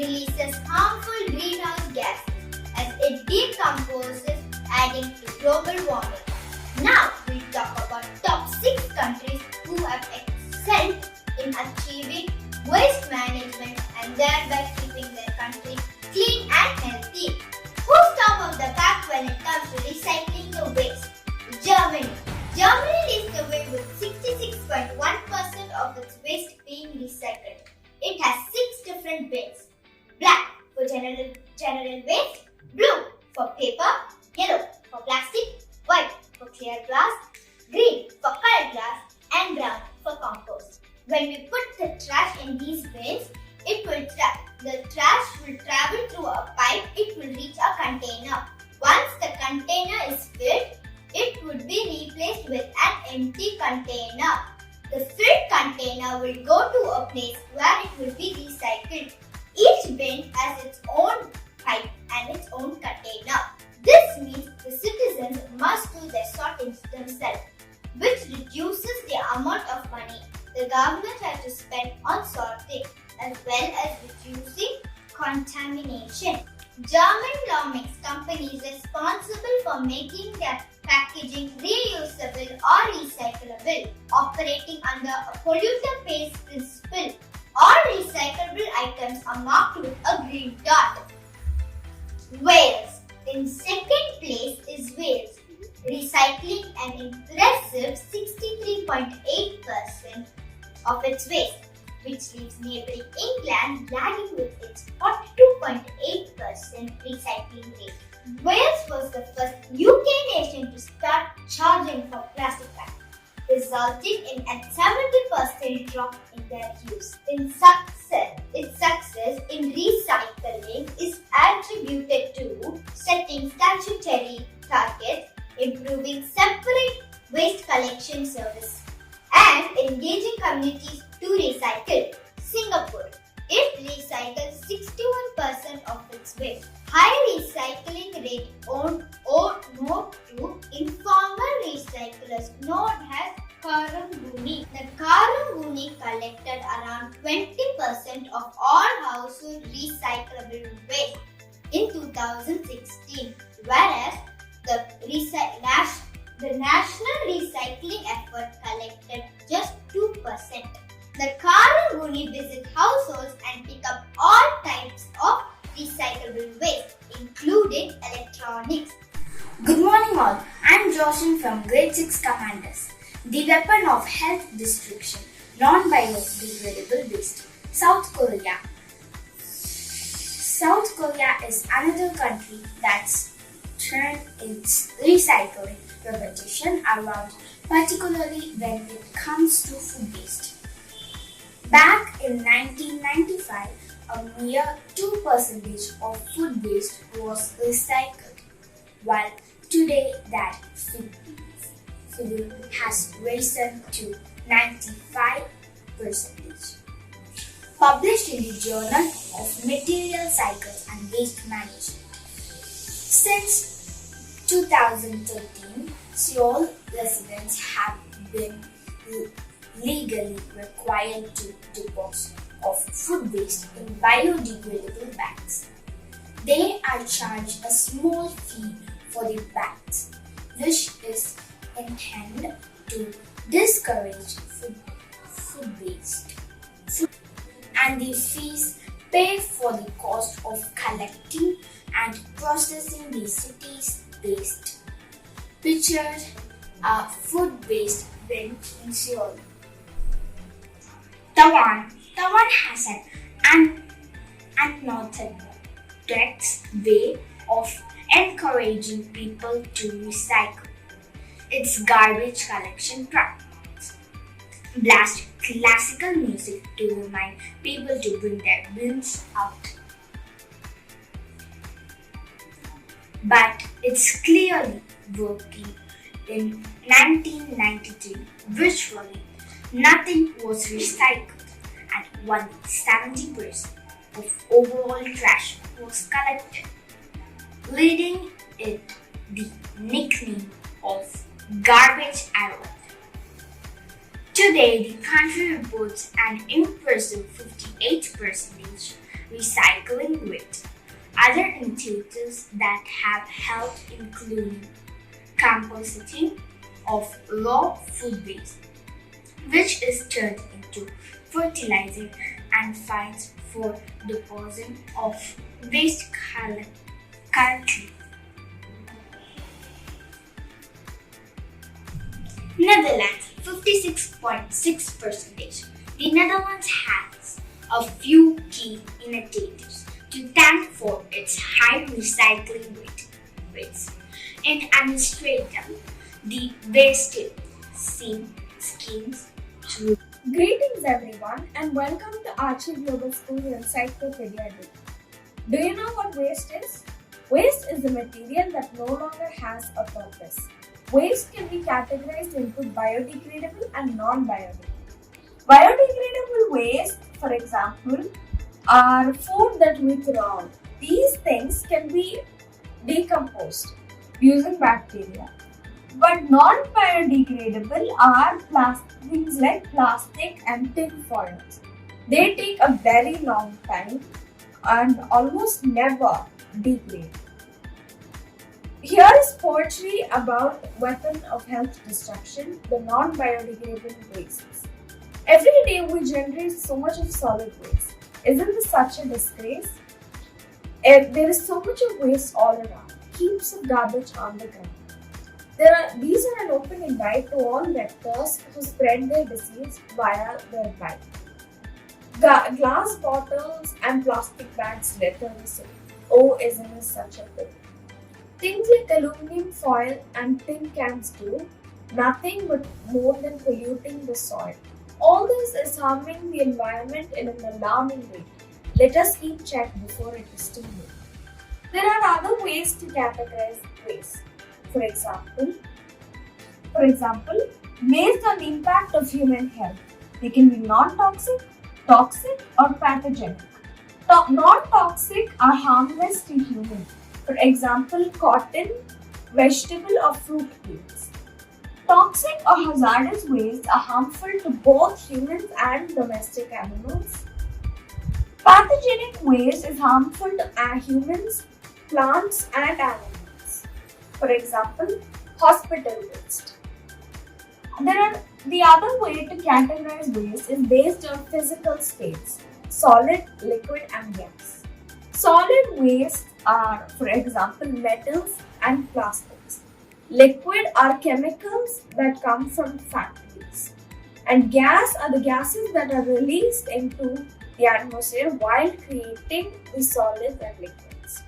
releases harmful greenhouse gases as it decomposes, adding to global warming. Now we'll talk about top 6 countries who have excelled in achieving waste management and thereby keeping their country clean and healthy. Who's top of the pack when it comes to recycling the waste? Germany. Germany leads the way with 66.1% of its waste being recycled. It has 6 different bins. Black for general waste, blue for paper, yellow for plastic, white for clear glass, green for colored glass, and brown for compost. When we put the trash in these bins, the trash will travel through a pipe. It will reach a container. Once the container is filled, it would be replaced with an empty container. The filled container will go to a place where it will be recycled. Each bin has its own pipe and its own container. This means the citizens must do their sorting themselves, which reduces the amount of money the government has to spend on sorting, as well as reducing contamination. German law makes companies responsible for making their packaging reusable or recyclable, operating under a polluter pays principle. All recyclable items are marked with a green dot. Wales. In second place is Wales, recycling an impressive 63.8% of its waste, which leaves neighbouring England lagging with its 42.8% recycling rate. Wales was the first UK nation to start charging for plastic bags, resulting in a 70% drop in their use. Its success in recycling is attributed to setting statutory targets, improving separate waste collection service, and engaging communities to recycle. Singapore. It recycles 61% of its waste. High recycling rate owed more to informal recyclers known as Karambuni. The Karambuni collected around 20% of all household recyclable waste in 2016, whereas the national recycling effort collected just 2%. The Karambuni visit households and pick up all types of recyclable waste, including electronics. Good morning all, I am Joshin from Grade 6 Commanders. The weapon of health destruction, non-biodegradable waste. South Korea. South Korea is another country that's turned its recycling reputation around, particularly when it comes to food waste. Back in 1995, a mere 2% of food waste was recycled, while today that figure has risen to 95%. Published in the Journal of Material Cycles and Waste Management. Since 2013, Seoul residents have been legally required to dispose of food waste in biodegradable bags. They are charged a small fee for the bags, which is intended to discourage food waste. And the fees pay for the cost of collecting and processing the city's waste. Pictured a food waste bin in Seoul. Taiwan has an unorthodox way of encouraging people to recycle. Its garbage collection practice blast classical music to remind people to bring their bins out. But it's clearly working. In 1992, virtually nothing was recycled and only 70% of overall trash was collected, leading it the nickname of Garbage Island. Today, the country reports an impressive 58% recycling rate. Other initiatives that have helped include compositing of raw food waste, which is turned into fertilizer and fights for deposition of waste currently. Netherlands 56.6%. The Netherlands has a few key initiatives to thank for its high recycling rates. In administrating the waste schemes through. Greetings everyone and welcome to Archie Global School Encyclopedian. Do you know what waste is? Waste is the material that no longer has a purpose. Waste can be categorized into biodegradable and non-biodegradable. Biodegradable waste, for example, are food that we throw out. These things can be decomposed using bacteria. But non-biodegradable are things like plastic and tin foils. They take a very long time and almost never degrade. Here is poetry about weapon of health destruction, the non-biodegradable wastes. Every day we generate so much of solid waste. Isn't this such a disgrace? There is so much of waste all around, heaps of garbage on the ground. These are an open invite to all vectors who spread their disease via their bite. Glass bottles and plastic bags litter the city. Oh, isn't this such a pity? Things like aluminum foil and tin cans do nothing but more than polluting the soil. All this is harming the environment in an alarming way. Let us keep check before it is too late. There are other ways to categorize waste. For example, based on the impact of human health, they can be non-toxic, toxic, or pathogenic. Non-toxic are harmless to humans. For example, cotton, vegetable, or fruit peels. Toxic or hazardous wastes are harmful to both humans and domestic animals. Pathogenic waste is harmful to humans, plants, and animals. For example, hospital waste. The other way to categorize waste is based on physical states: solid, liquid, and gas. Solid waste are, for example, metals and plastics. Liquid are chemicals that come from factories. And gas are the gases that are released into the atmosphere while creating the solids and liquids.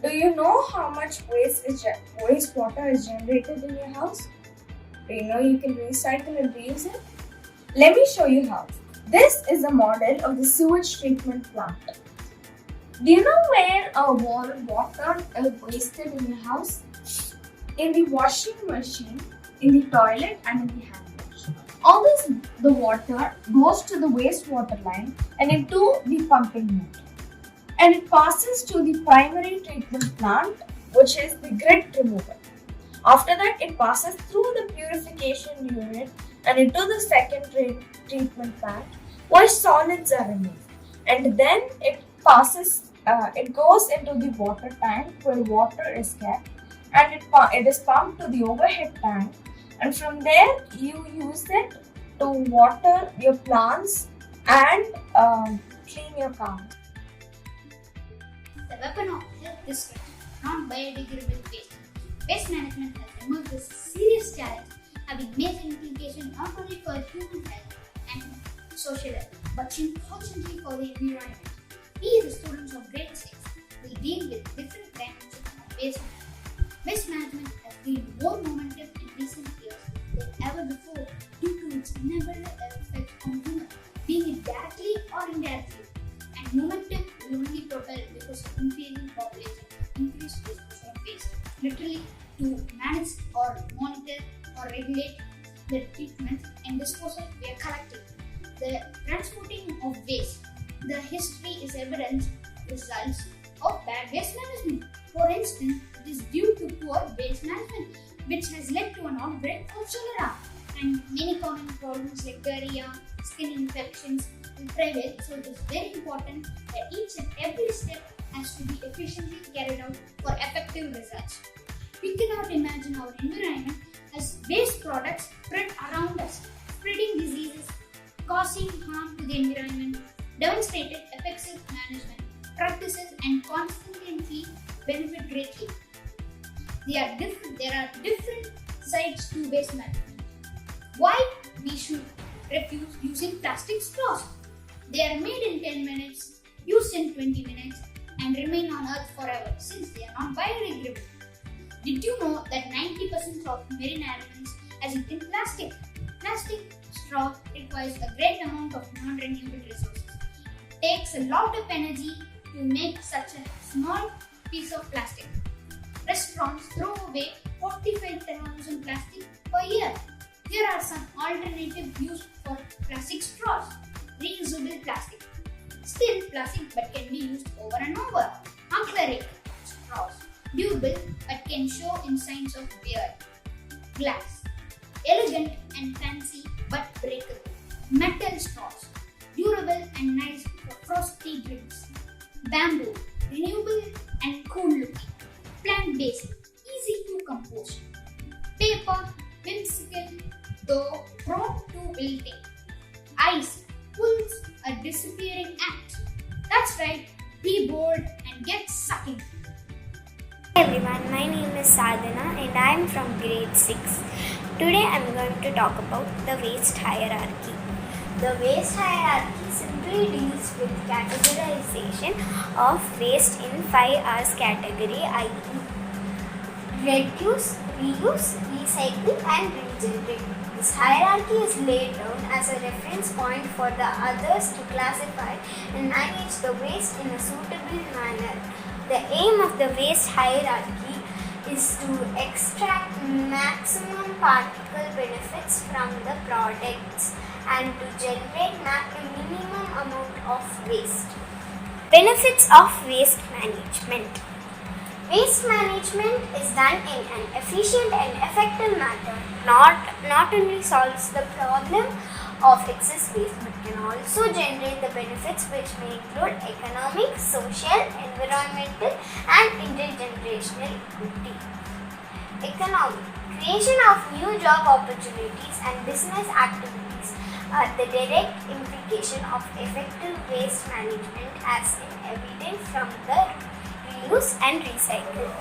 Do you know how much wastewater is generated in your house? Do you know you can recycle and reuse it? Let me show you how. This is a model of the sewage treatment plant. Do you know where water is wasted in your house? In the washing machine, in the toilet, and in the hand wash. The water goes to the wastewater line and into the pumping unit. And it passes to the primary treatment plant, which is the grit remover. After that, it passes through the purification unit and into the secondary treatment plant, where solids are removed. And then it goes into the water tank where water is kept, and it is pumped to the overhead tank, and from there you use it to water your plants and clean your car. The weapon of health destruction, non-biodegradable waste. Waste management has emerged as a serious challenge, having major implications not only for human health and social health, but importantly for the environment. We, the students of grade 6, will deal with different dimensions of waste management. Waste management has gained more momentum in recent years than ever before due to its inevitable effect on humans, being it directly or indirectly. And momentum will only propel because of increasing population, increased disposal of waste. Literally, to manage or monitor or regulate the treatment and disposal we are collecting. The transporting of waste. The history is evidence results of bad waste management. For instance, it is due to poor waste management, which has led to an outbreak of cholera, and many common problems like diarrhea, skin infections will prevail. So it is very important that each and every every step has to be efficiently carried out for effective results. We cannot imagine our environment as waste products spread around us, spreading diseases, causing harm to the environment. Demonstrated effective management practices and constantly benefit greatly. There are different sides to waste management. Why we should refuse using plastic straws? They are made in 10 minutes, used in 20 minutes, and remain on earth forever since they are not biodegradable. Did you know that 90% of marine animals are eaten plastic? Plastic straw requires a great amount of non-renewable resources. It takes a lot of energy to make such a small piece of plastic. Restaurants throw away 45,000 plastic per year. Here are some alternatives used for plastic straws. Reusable plastic. Still plastic but can be used over and over. Acrylic straws. Durable but can show in signs of wear. Glass. Elegant and fancy but breakable. Metal straws. Durable and nice for frosty drinks. Bamboo. Renewable and cool looking. Plant-based. Easy to compose. Paper. Whimsical though prone to wilting. Ice. Pulls a disappearing act. That's right. Be bold and get sucking. Hi everyone, my name is Sadhana and I am from grade 6. Today I am going to talk about the waste hierarchy. The waste hierarchy simply deals with categorization of waste in 5 R's category, i.e. reduce, reuse, recycle and regenerate. This hierarchy is laid down as a reference point for the others to classify and manage the waste in a suitable manner. The aim of the waste hierarchy is to extract maximum particle benefits from the products and to generate a minimum amount of waste. Benefits of waste management. Waste management is done in an efficient and effective manner. Not only solves the problem of excess waste but can also generate the benefits which may include economic, social, environmental and intergenerational equity. Economic. Creation of new job opportunities and business activities are the direct implication of effective waste management as in evident from the reuse and recycle.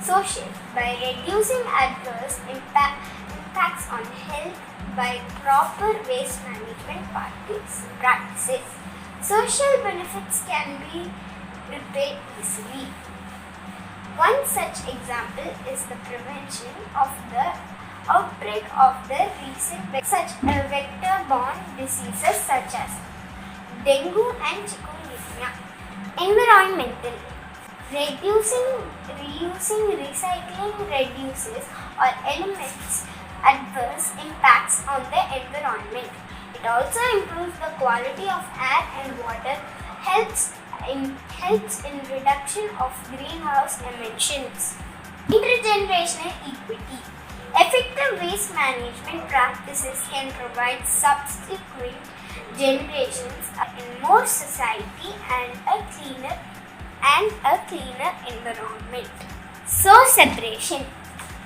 Social. By reducing adverse impacts on health by proper waste management practices. Social benefits can be repaid easily. One such example is the prevention of the outbreak of the recent vector-borne diseases such as dengue and chikungunya. Environmental. Reducing, reusing, recycling reduces or eliminates adverse impacts on the environment. It also improves the quality of air and water, helps in reduction of greenhouse emissions. Intergenerational equity. Effective waste management practices can provide subsequent generations in more society and a cleaner environment. Source separation.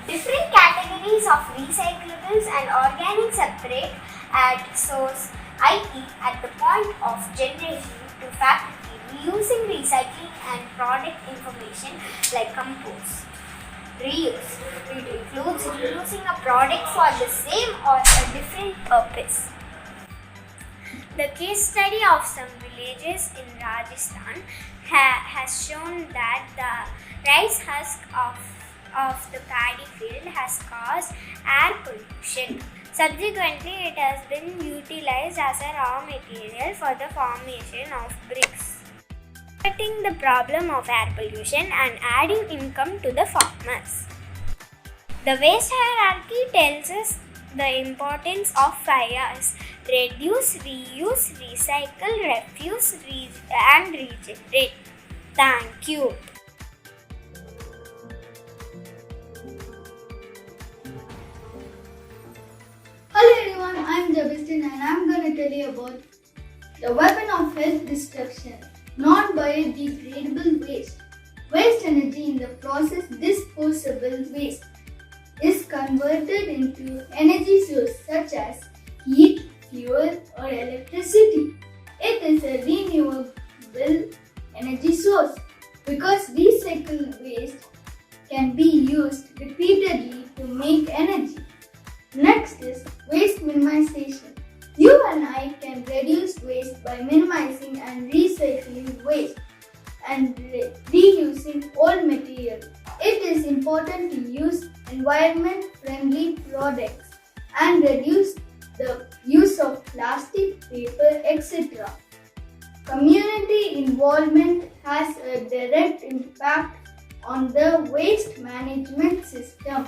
Different categories of recyclables and organic separate at source, i.e. at the point of generation to factory, reusing, recycling and product information like compost. Reuse. It includes reusing a product for the same or a different purpose. The case study of some villages in Rajasthan has shown that the rice husk of the paddy field has caused air pollution. Subsequently, it has been utilized as a raw material for the formation of bricks, addressing the problem of air pollution and adding income to the farmers. The waste hierarchy tells us the importance of 5 R's: reduce, reuse, recycle, refuse, and regenerate. Thank you. Hello everyone, I am Jabistin and I am going to tell you about the weapon of health destruction, non non-biodegradable waste. Waste energy in the process disposable waste is converted into energy source such as heat, fuel or electricity. It is a renewable energy source because recycled waste can be used repeatedly to make energy. Next is waste minimization. You and I can reduce waste by minimizing and recycling waste and reusing old material. It is important to use environment-friendly products and reduce the use of plastic, paper, etc. Community involvement has a direct impact on the waste management system.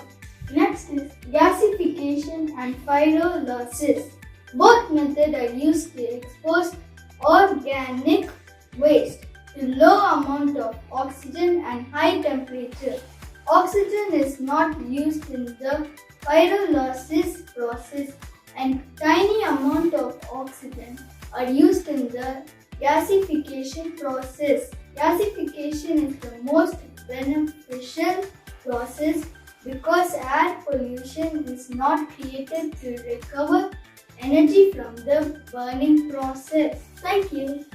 Next is gasification and pyrolysis. Both methods are used to expose organic waste to low amount of oxygen and high temperature. Oxygen is not used in the pyrolysis process and tiny amount of oxygen are used in the gasification process. Gasification is the most beneficial process because air pollution is not created to recover energy from the burning process. Thank you.